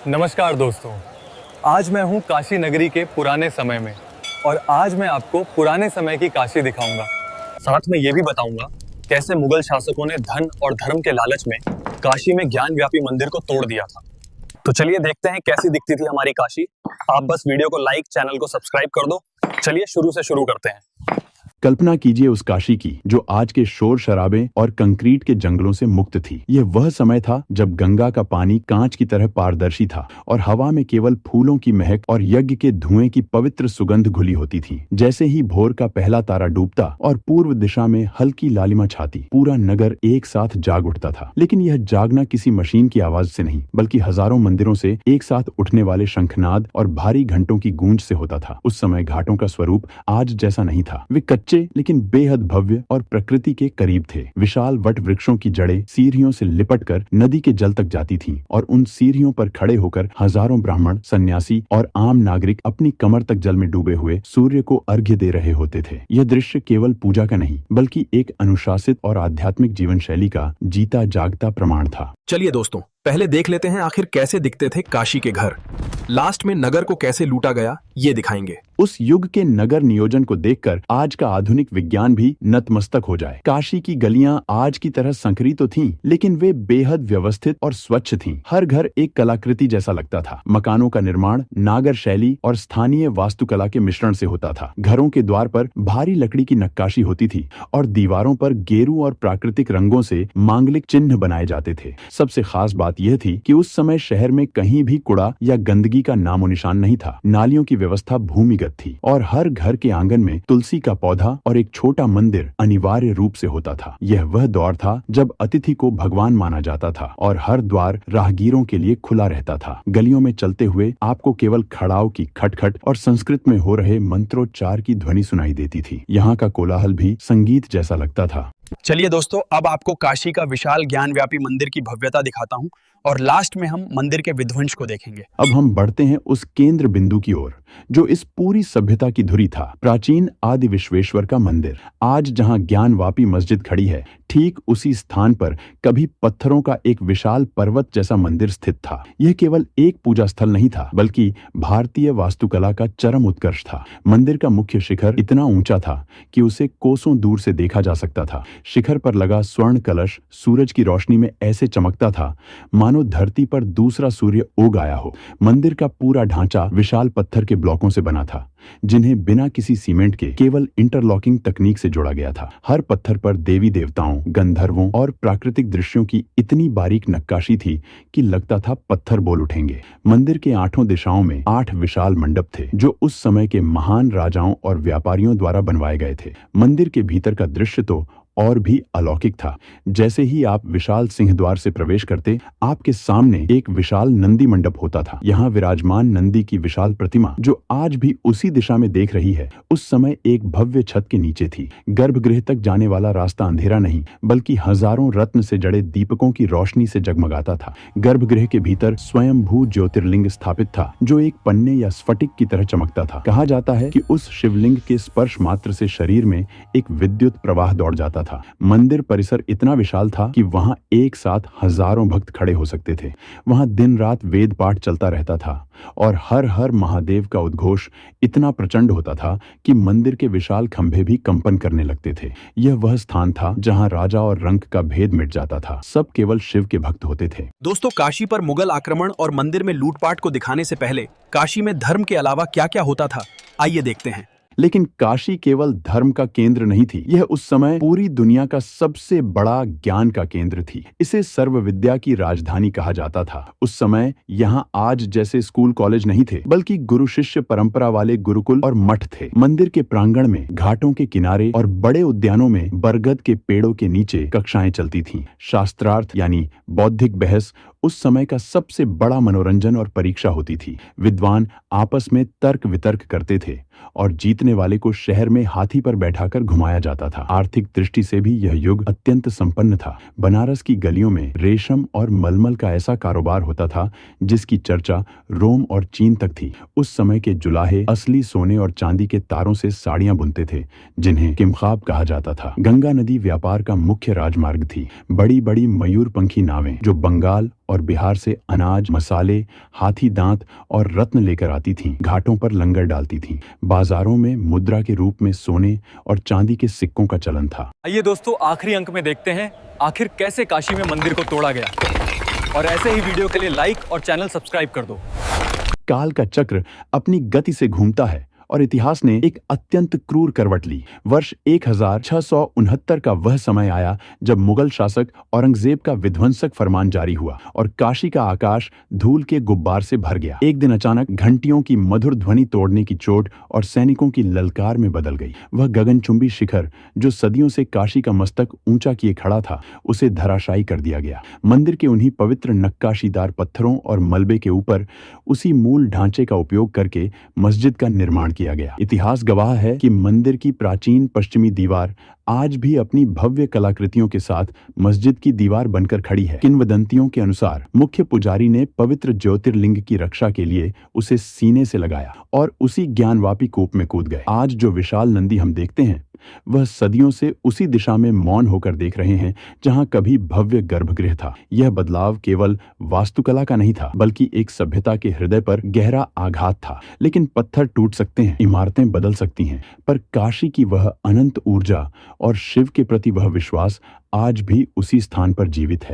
नमस्कार दोस्तों। आज मैं हूँ काशी नगरी के पुराने समय में और आज मैं आपको पुराने समय की काशी दिखाऊंगा। साथ में ये भी बताऊंगा कैसे मुगल शासकों ने धन और धर्म के लालच में काशी में ज्ञान व्यापी मंदिर को तोड़ दिया था। तो चलिए देखते हैं कैसी दिखती थी हमारी काशी। आप बस वीडियो को लाइक, चैनल को सब्सक्राइब कर दो। चलिए शुरू से शुरू करते हैं। कल्पना कीजिए उस काशी की जो आज के शोर शराबे और कंक्रीट के जंगलों से मुक्त थी। यह वह समय था जब गंगा का पानी कांच की तरह पारदर्शी था और हवा में केवल फूलों की महक और यज्ञ के धुएं की पवित्र सुगंध घुली होती थी। जैसे ही भोर का पहला तारा डूबता और पूर्व दिशा में हल्की लालिमा छाती, पूरा नगर एक साथ जाग उठता था। लेकिन यह जागना किसी मशीन की आवाज से नहीं, बल्कि हजारों मंदिरों से एक साथ उठने वाले शंखनाद और भारी घंटों की गूंज से होता था। उस समय घाटों का स्वरूप आज जैसा नहीं था। वे कच्चे लेकिन बेहद भव्य और प्रकृति के करीब थे। विशाल वट वृक्षों की जड़ें सीढ़ियों से लिपटकर नदी के जल तक जाती थीं और उन सीढ़ियों पर खड़े होकर हजारों ब्राह्मण, सन्यासी और आम नागरिक अपनी कमर तक जल में डूबे हुए सूर्य को अर्घ्य दे रहे होते थे। यह दृश्य केवल पूजा का नहीं, बल्कि एक अनुशासित और आध्यात्मिक जीवन शैली का जीता जागता प्रमाण था। चलिए दोस्तों, पहले देख लेते हैं आखिर कैसे दिखते थे काशी के घर। लास्ट में नगर को कैसे लूटा गया ये दिखाएंगे। उस युग के नगर नियोजन को देखकर आज का आधुनिक विज्ञान भी नतमस्तक हो जाए। काशी की गलियां आज की तरह संकरी तो थीं, लेकिन वे बेहद व्यवस्थित और स्वच्छ थीं। हर घर एक कलाकृति जैसा लगता था। मकानों का निर्माण नागर शैली और स्थानीय वास्तुकला के मिश्रण से होता था। घरों के द्वार पर भारी लकड़ी की नक्काशी होती थी और दीवारों पर गेरू और प्राकृतिक रंगों से मांगलिक चिन्ह बनाए जाते थे। सबसे खास बात यह थी कि उस समय शहर में कहीं भी कूड़ा या गंदगी का नामो निशान नहीं था। नालियों की व्यवस्था भूमिगत थी और हर घर के आंगन में तुलसी का पौधा और एक छोटा मंदिर अनिवार्य रूप से होता था। यह वह दौर था जब अतिथि को भगवान माना जाता था और हर द्वार राहगीरों के लिए खुला रहता था। गलियों में चलते हुए आपको केवल खड़ाओं की खटखट और संस्कृत में हो रहे मंत्रोच्चार की ध्वनि सुनाई देती थी। यहाँ का कोलाहल भी संगीत जैसा लगता था। चलिए दोस्तों, अब आपको काशी का विशाल ज्ञानव्यापी मंदिर की भव्यता दिखाता हूँ और लास्ट में हम मंदिर के विध्वंस को देखेंगे। अब हम बढ़ते हैं उस केंद्र बिंदु की ओर जो इस पूरी सभ्यता की धुरी था, प्राचीन आदि विश्वेश्वर का मंदिर। आज जहां ज्ञानवापी मस्जिद खड़ी है, ठीक उसी स्थान पर कभी पत्थरों का एक विशाल पर्वत जैसा मंदिर स्थित था। यह केवल एक पूजा स्थल नहीं था, बल्कि भारतीय वास्तुकला का चरम उत्कर्ष था। मंदिर का मुख्य शिखर इतना ऊंचा था कि उसे कोसों दूर से देखा जा सकता था। शिखर पर लगा स्वर्ण कलश सूरज की रोशनी में ऐसे चमकता था मानो धरती पर दूसरा सूर्य उग आया हो। मंदिर का पूरा ढांचा विशाल पत्थर के ब्लॉकों से बना था, जिन्हें बिना किसी सीमेंट के केवल इंटरलॉकिंग तकनीक से जोड़ा गया था। हर पत्थर पर देवी देवताओं, गंधर्वों और प्राकृतिक दृश्यों की इतनी बारीक नक्काशी थी कि लगता था पत्थर बोल उठेंगे। मंदिर के आठों दिशाओं में 8 विशाल मंडप थे जो उस समय के महान राजाओं और व्यापारियों द्वारा बनवाए गए थे। मंदिर के भीतर का दृश्य तो और भी अलौकिक था। जैसे ही आप विशाल सिंहद्वार से प्रवेश करते, आपके सामने एक विशाल नंदी मंडप होता था। यहाँ विराजमान नंदी की विशाल प्रतिमा, जो आज भी उसी दिशा में देख रही है, उस समय एक भव्य छत के नीचे थी। गर्भगृह तक जाने वाला रास्ता अंधेरा नहीं, बल्कि हजारों रत्न से जड़े दीपकों की रोशनी से जगमगाता था। गर्भगृह के भीतर स्वयंभू ज्योतिर्लिंग स्थापित था, जो एक पन्ने या स्फटिक की तरह चमकता था। कहा जाता है कि उस शिवलिंग के स्पर्श मात्र से शरीर में एक विद्युत प्रवाह दौड़ जाता था। मंदिर परिसर इतना विशाल था कि वहां एक साथ हजारों भक्त खड़े हो सकते थे। वहां दिन रात वेद पाठ चलता रहता था और हर हर महादेव का उद्घोष इतना प्रचंड होता था कि मंदिर के विशाल खंभे भी कंपन करने लगते थे। यह वह स्थान था जहां राजा और रंक का भेद मिट जाता था। सब केवल शिव के भक्त होते थे। दोस्तों, काशी पर मुगल आक्रमण और मंदिर में लूटपाट को दिखाने से पहले काशी में धर्म के अलावा क्या क्या होता था, आइए देखते हैं। लेकिन काशी केवल धर्म का केंद्र नहीं थी। यह उस समय पूरी दुनिया का सबसे बड़ा ज्ञान का केंद्र थी। इसे सर्व विद्या की राजधानी कहा जाता था। उस समय यहाँ आज जैसे स्कूल कॉलेज नहीं थे, बल्कि गुरु शिष्य परंपरा वाले गुरुकुल और मठ थे। मंदिर के प्रांगण में, घाटों के किनारे और बड़े उद्यानों में बरगद के पेड़ों के नीचे कक्षाएं चलती थीं। शास्त्रार्थ यानी बौद्धिक बहस उस समय का सबसे बड़ा मनोरंजन और परीक्षा होती थी। विद्वान आपस में तर्क वितर्क करते थे और जीतने वाले को शहर में हाथी पर बैठाकर घुमाया जाता था। आर्थिक दृष्टि से भी यह युग अत्यंत संपन्न था। बनारस की गलियों में रेशम और मलमल का ऐसा कारोबार होता था जिसकी चर्चा रोम और चीन तक थी। उस समय के जुलाहे असली सोने और चांदी के तारों से साड़ियां बुनते थे, जिन्हें किमखाब कहा जाता था। गंगा नदी व्यापार का मुख्य राजमार्ग थी। बड़ी बड़ी मयूरपंखी नावें जो बंगाल और बिहार से अनाज, मसाले, हाथी दांत और रत्न लेकर आती थीं। घाटों पर लंगर डालती थीं। बाजारों में मुद्रा के रूप में सोने और चांदी के सिक्कों का चलन था। आइए दोस्तों, आखिरी अंक में देखते हैं आखिर कैसे काशी में मंदिर को तोड़ा गया। और ऐसे ही वीडियो के लिए लाइक और चैनल सब्सक्राइब कर दो। काल का चक्र अपनी गति से घूमता है और इतिहास ने एक अत्यंत क्रूर करवट ली। वर्ष 1669 का वह समय आया जब मुगल शासक औरंगजेब का विध्वंसक फरमान जारी हुआ और काशी का आकाश धूल के गुब्बार से भर गया। एक दिन अचानक घंटियों की मधुर ध्वनि तोड़ने की चोट और सैनिकों की ललकार में बदल गई। वह गगनचुंबी शिखर जो सदियों से काशी का मस्तक ऊंचा किए खड़ा था, उसे धराशायी कर दिया गया। मंदिर के उन्हीं पवित्र नक्काशीदार पत्थरों और मलबे के ऊपर उसी मूल ढांचे का उपयोग करके मस्जिद का निर्माण किया गया। इतिहास गवाह है कि मंदिर की प्राचीन पश्चिमी दीवार आज भी अपनी भव्य कलाकृतियों के साथ मस्जिद की दीवार बनकर खड़ी है। किंवदंतियों के अनुसार मुख्य पुजारी ने पवित्र ज्योतिर्लिंग की रक्षा के लिए उसे सीने से लगाया और उसी ज्ञानवापी कूप में कूद गए। आज जो विशाल नंदी हम देखते हैं, वह सदियों से उसी दिशा में मौन होकर देख रहे हैं जहां कभी भव्य गर्भगृह था। यह बदलाव केवल वास्तुकला का नहीं था, बल्कि एक सभ्यता के हृदय पर गहरा आघात था। लेकिन पत्थर टूट सकते हैं, इमारतें बदल सकती हैं, पर काशी की वह अनंत ऊर्जा और शिव के प्रति वह विश्वास आज भी उसी स्थान पर जीवित है।